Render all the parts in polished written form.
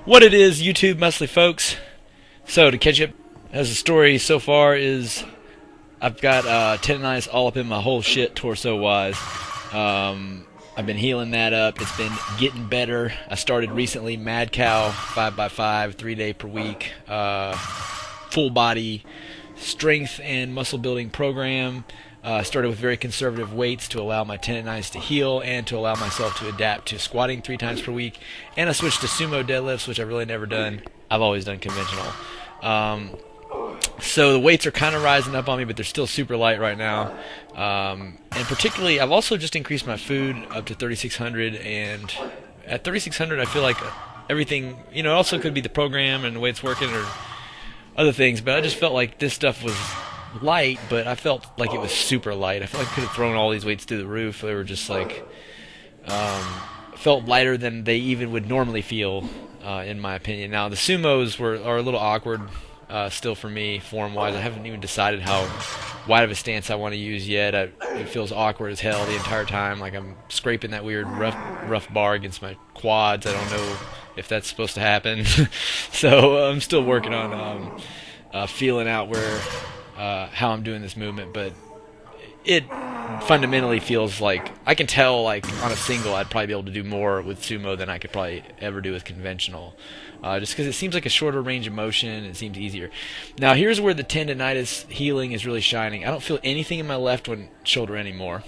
What it is, YouTube muscly folks. So to catch up, as the story so far is, I've got tendonitis all up in my whole shit torso wise. I've been healing that up. It's been getting better. I started recently Mad Cow 5x5, 3-day per week, full body strength and muscle building program. Started with very conservative weights to allow my tendonitis to heal and to allow myself to adapt to squatting 3 times per week. And I switched to sumo deadlifts, which I've really never done. I've always done conventional. So the weights are kind of rising up on me, but they're still super light right now. And particularly, I've also just increased my food up to 3,600. And at 3,600, I feel like everything, it also could be the program and the way it's working or other things, but I just felt like this stuff was light, but I felt like it was super light. I felt like I could have thrown all these weights through the roof. They were just like, felt lighter than they even would normally feel, in my opinion. Now, the sumos are a little awkward still for me, form-wise. I haven't even decided how wide of a stance I want to use yet. It feels awkward as hell the entire time, like I'm scraping that weird rough bar against my quads. I don't know if that's supposed to happen. So I'm still working on feeling out how I'm doing this movement, but it fundamentally feels like I can tell, like on a single, I'd probably be able to do more with sumo than I could probably ever do with conventional, just because it seems like a shorter range of motion and it seems easier. Now here's where the tendonitis healing is really shining. I don't feel anything in my left shoulder anymore,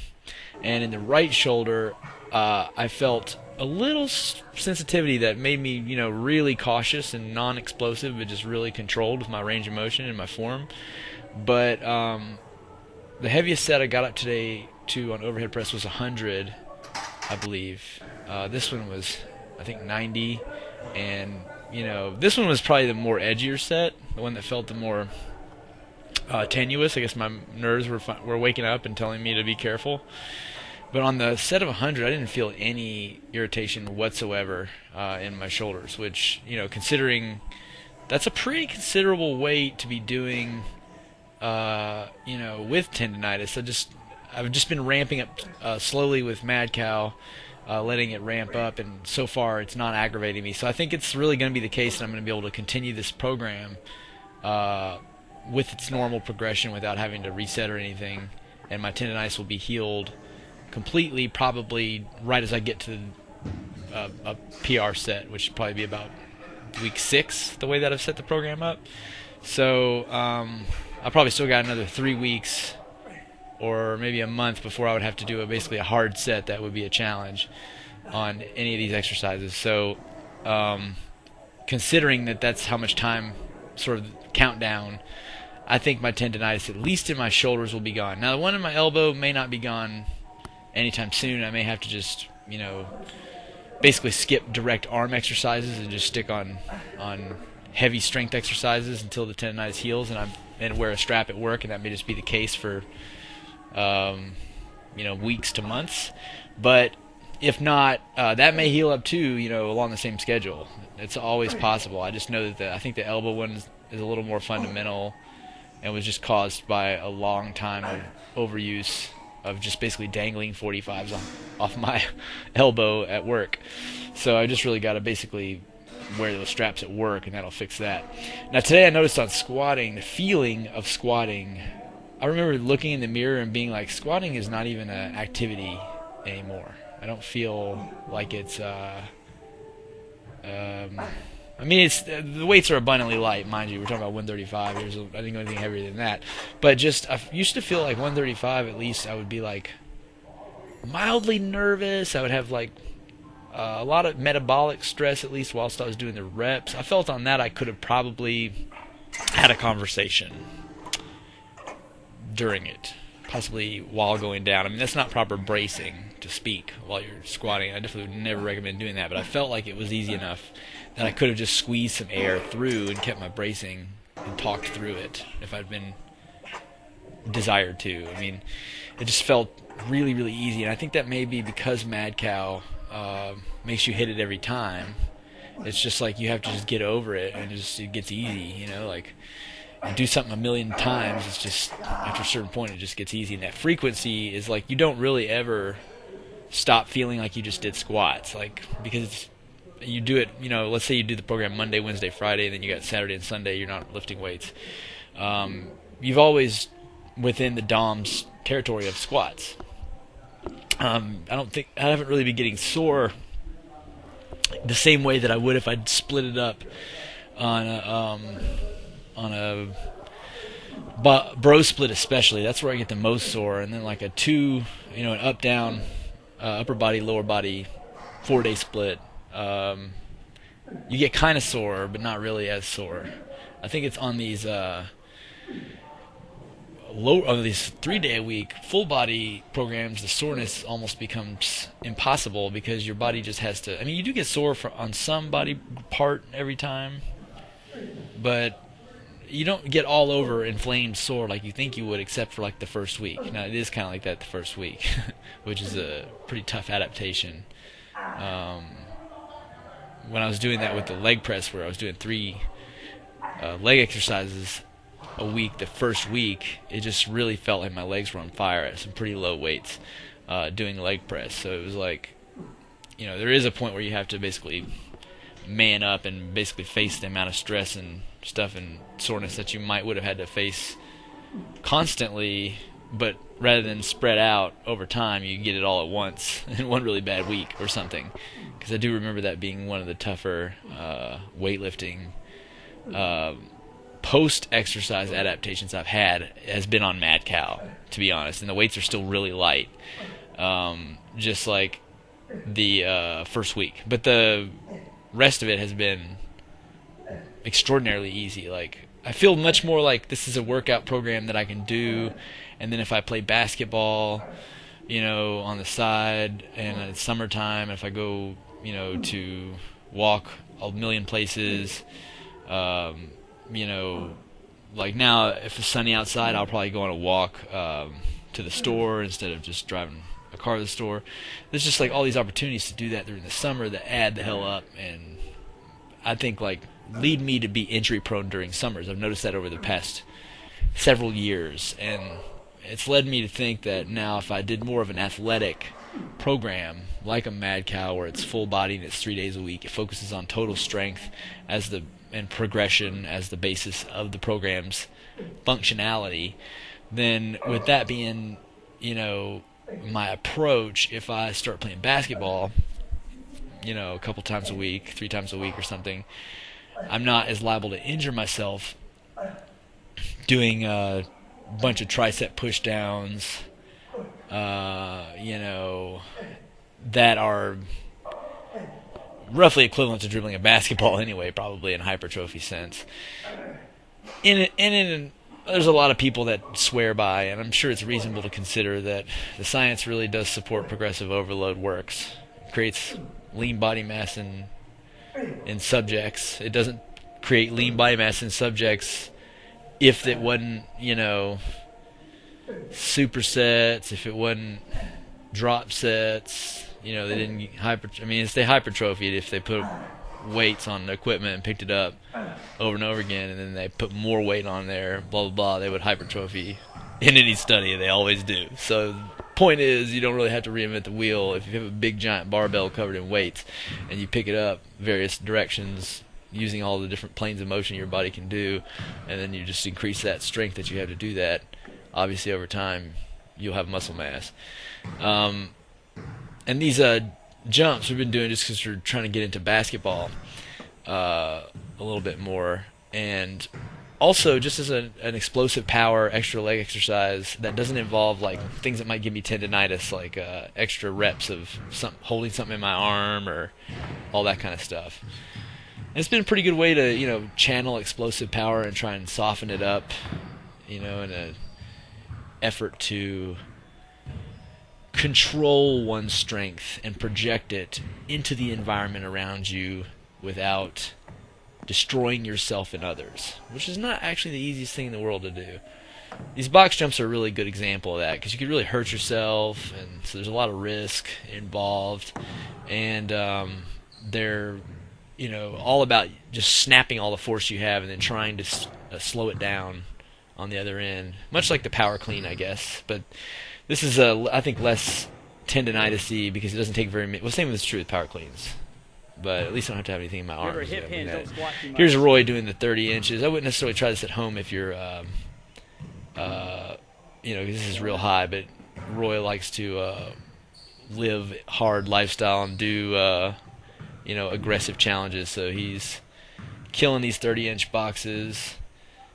and in the right shoulder I felt a little sensitivity that made me really cautious and non-explosive, but just really controlled with my range of motion and my form. But the heaviest set I got up today on overhead press was 100, I believe. This one was, I think, 90, and this one was probably the more edgier set, the one that felt the more tenuous. I guess my nerves were waking up and telling me to be careful. But on the set of 100, I didn't feel any irritation whatsoever in my shoulders, which, considering that's a pretty considerable weight to be doing, with tendonitis. I've just been ramping up slowly with Mad Cow, letting it ramp up, and so far it's not aggravating me. So I think it's really going to be the case that I'm going to be able to continue this program with its normal progression without having to reset or anything, and my tendonitis will be healed completely probably right as I get to a PR set, which should probably be about week 6, the way that I've set the program up. So I probably still got another 3 weeks or maybe a month before I would have to do basically a hard set that would be a challenge on any of these exercises. So considering that that's how much time, sort of countdown, I think my tendonitis, at least in my shoulders, will be gone. Now the one in my elbow may not be gone anytime soon. I may have to just basically skip direct arm exercises and just stick on heavy strength exercises until the tendonitis heals, and wear a strap at work, and that may just be the case for weeks to months. But if not, that may heal up too, along the same schedule. It's always possible. I just know that I think the elbow one is a little more fundamental and was just caused by a long time of overuse of just basically dangling 45s off my elbow at work. So I just really got to basically wear those straps at work, and that'll fix that. Now today I noticed on squatting, the feeling of squatting, I remember looking in the mirror and being like, squatting is not even an activity anymore. I don't feel like it's it's the weights are abundantly light, mind you. We're talking about 135. I didn't go anything heavier than that. But just, I used to feel like 135 at least I would be like mildly nervous. I would have like a lot of metabolic stress, at least whilst I was doing the reps. I felt on that I could have probably had a conversation during it, possibly while going down. I mean, that's not proper bracing to speak while you're squatting. I definitely would never recommend doing that, but I felt like it was easy enough that I could have just squeezed some air through and kept my bracing and talked through it if I'd been desired to. I mean, it just felt really, really easy, and I think that may be because Mad Cow makes you hit it every time. It's just like you have to just get over it, and it gets easy, like you do something a million times, it's just after a certain point it just gets easy, and that frequency is like you don't really ever stop feeling like you just did squats, like, because you do it, let's say you do the program Monday, Wednesday, Friday, and then you got Saturday and Sunday, you're not lifting weights. You've always within the DOM's territory of squats. I haven't really been getting sore the same way that I would if I'd split it up on a bro split especially. That's where I get the most sore, and then like a two, an up down, upper body, lower body, 4-day split. You get kind of sore, but not really as sore. I think it's on these on these 3-day-a-week full body programs, the soreness almost becomes impossible because your body just has to. I mean, you do get sore on some body part every time, but you don't get all over inflamed sore like you think you would, except for like the first week. Now it is kind of like that the first week, which is a pretty tough adaptation. When I was doing that with the leg press, where I was doing 3 leg exercises a week, the first week, it just really felt like my legs were on fire at some pretty low weights doing leg press. So it was like, there is a point where you have to basically man up and basically face the amount of stress and stuff and soreness that you would have had to face constantly, but rather than spread out over time, you get it all at once in one really bad week or something. Because I do remember that being one of the tougher weightlifting post-exercise adaptations I've had has been on Mad Cow, to be honest, and the weights are still really light, just like the first week. But the rest of it has been extraordinarily easy. Like, I feel much more like this is a workout program that I can do, and then if I play basketball, on the side, and it's summertime, if I go, to walk a million places, like now, if it's sunny outside, I'll probably go on a walk to the store instead of just driving a car to the store. There's just like all these opportunities to do that during the summer that add the hell up, and I think like lead me to be injury prone during summers. I've noticed that over the past several years, and it's led me to think that now if I did more of an athletic program like a Mad Cow, where it's full body and it's 3 days a week, it focuses on total strength and progression as the basis of the program's functionality, then with that being, my approach, if I start playing basketball, a couple times a week, 3 times a week or something, I'm not as liable to injure myself doing a bunch of tricep push downs, that are roughly equivalent to dribbling a basketball anyway, probably in hypertrophy sense. There's a lot of people that swear by, and I'm sure it's reasonable to consider that the science really does support progressive overload works. It creates lean body mass in subjects. It doesn't create lean body mass in subjects if it wasn't, supersets, if it wasn't drop sets, they didn't they hypertrophied if they put weights on the equipment and picked it up over and over again, and then they put more weight on there, blah blah blah, they would hypertrophy in any study. They always do. So the point is, you don't really have to reinvent the wheel. If you have a big giant barbell covered in weights and you pick it up various directions using all the different planes of motion your body can do, and then you just increase that strength that you have to do that, obviously over time you'll have muscle mass. And these jumps we've been doing just because we're trying to get into basketball a little bit more, and also just as an explosive power extra leg exercise that doesn't involve like things that might give me tendonitis, like extra reps of holding something in my arm or all that kind of stuff. And it's been a pretty good way to channel explosive power and try and soften it up, in an effort to control one's strength and project it into the environment around you without destroying yourself and others, which is not actually the easiest thing in the world to do. These box jumps are a really good example of that, because you could really hurt yourself, and so there's a lot of risk involved, and they're all about just snapping all the force you have and then trying to slow it down on the other end, much like the power clean, I guess. But this is I think less tendonitis-y because it doesn't take very many. Well, same is true with power cleans. but at least I don't have to have anything in my arms. Remember, hip hinge, don't squat too much. Here's Roy doing the 30 inches. I wouldn't necessarily try this at home if you're, this is real high, but Roy likes to live hard lifestyle and do, aggressive challenges. So he's killing these 30-inch boxes,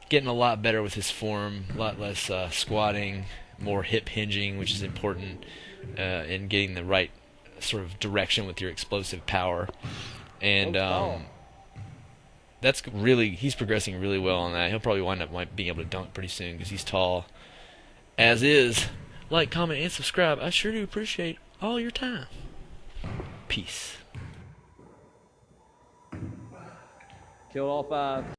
getting a lot better with his form, a lot less squatting, more hip hinging, which is important in getting the right sort of direction with your explosive power. And he's progressing really well on that. He'll probably wind up being able to dunk pretty soon because he's tall. As is, like, comment, and subscribe. I sure do appreciate all your time. Peace. Killed all 5.